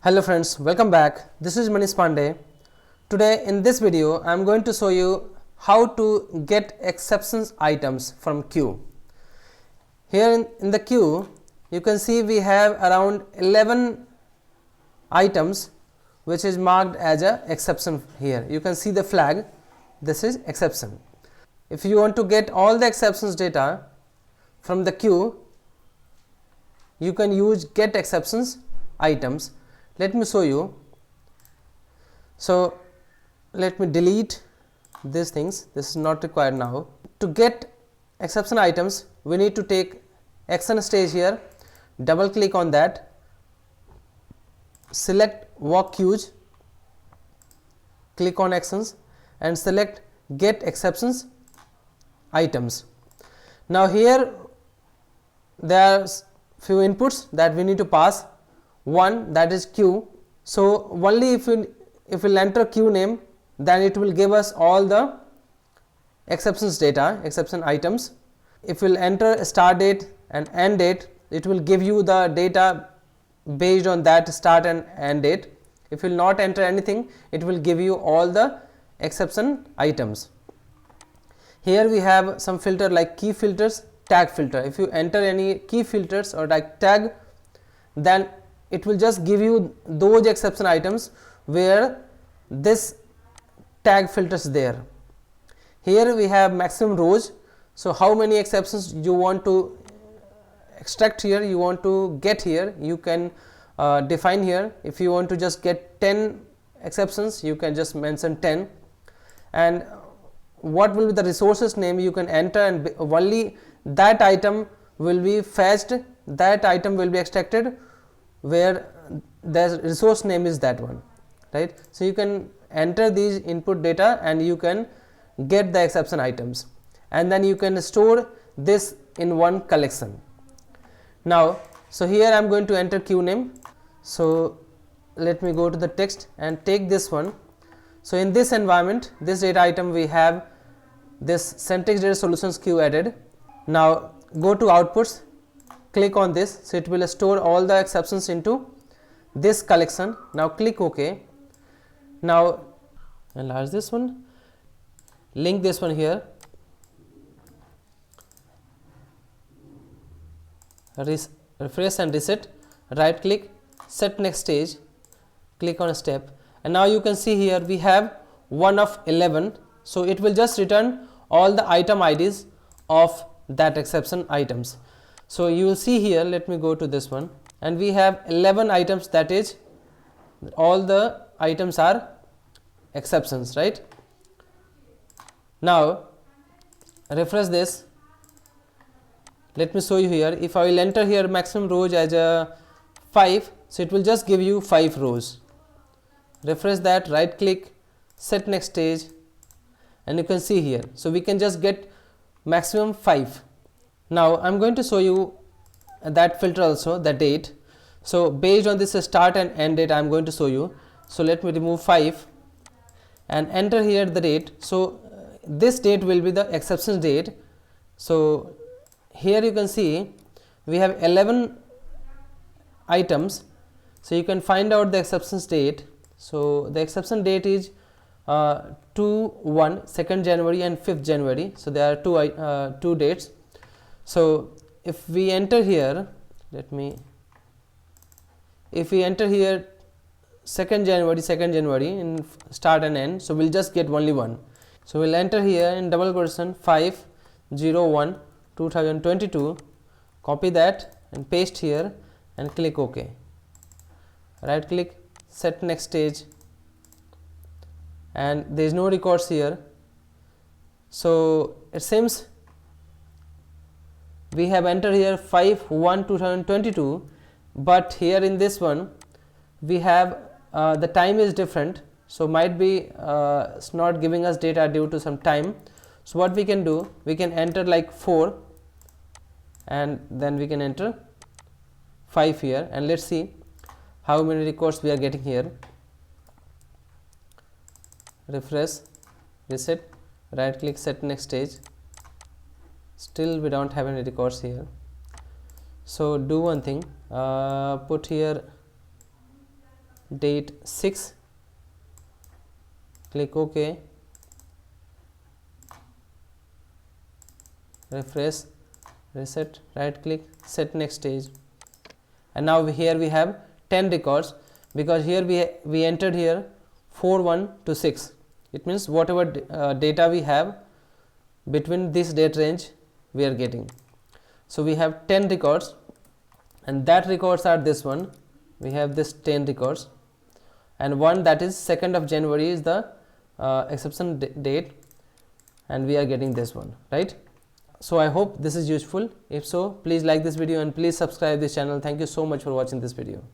Hello friends, welcome back. This is Manish Pandey. Today in this video I am going to show you how to get exceptions items from queue. Here in the queue you can see we have around 11 items which is marked as a exception. Here you can see the flag, this is exception. If you want to get all the exceptions data from the queue, you can use get exceptions items. Let me show you. So let me delete these things, this is not required now. To get exception items we need to take action stage here, double click on that, select work queues, click on actions and select get exceptions items. Now here there are few inputs that we need to pass. One, that is queue. So only if we'll enter queue name, then it will give us all the exceptions data, exception items. If we'll enter start date and end date, it will give you the data based on that start and end date. If you'll not enter anything, it will give you all the exception items. Here we have some filter like key filters, tag filter. If you enter any key filters or like tag, then it will just give you those exception items where this tag filters there. Here we have maximum rows. So how many exceptions you want to extract here, you want to get here, you can define here. If you want to just get 10 exceptions, you can just mention 10. And what will be the resources name, you can enter, and only that item will be fetched, that item will be extracted where the resource name is that one, right. So you can enter these input data and you can get the exception items, and then you can store this in one collection. Now so here I am going to enter queue name. So let me go to the text and take this one. So in this environment, this data item, we have this syntax data solutions queue added. Now go to outputs, click on this, so it will store all the exceptions into this collection. Now click OK. Now enlarge this one, link this one here, refresh and reset, right click, set next stage, click on step, and now you can see here we have 1 of 11. So it will just return all the item IDs of that exception items. So you will see here, let me go to this one, and we have 11 items, that is all the items are exceptions, right. Now refresh this, let me show you here. If I will enter here maximum rows as a 5, so it will just give you 5 rows. Refresh that, right click, set next stage, and you can see here, so we can just get maximum 5. Now I am going to show you that filter also, the date. So based on this start and end date I am going to show you. So let me remove 5 and enter here the date. So this date will be the exceptions date. So here you can see we have 11 items. So you can find out the exceptions date. So the exception date is 2/1, January and 5th January. So there are two dates. So if we enter here, if we enter here 2nd January in start and end, so we'll just get only one. So we'll enter here in double quotation 5/01/2022, copy that and paste here and click OK. Right click, set next stage, and there is no records here. So it seems we have entered here 5/1/2022, but here in this one we have the time is different, so might be it's not giving us data due to some time. So what we can do, we can enter like 4 and then we can enter 5 here, and let's see how many records we are getting here. Refresh, reset, right click, set next stage. Still we don't have any records here. So do one thing, put here date 6, click OK, refresh, reset, right click, set next stage. And now here we have 10 records, because here we entered here 4 1 to 6. It means whatever data we have between this date range we are getting. So we have 10 records, and that records are this one. We have this 10 records, and one that is 2nd of January is the exception date, and we are getting this one, right? So I hope this is useful. If so, please like this video and please subscribe this channel. Thank you so much for watching this video.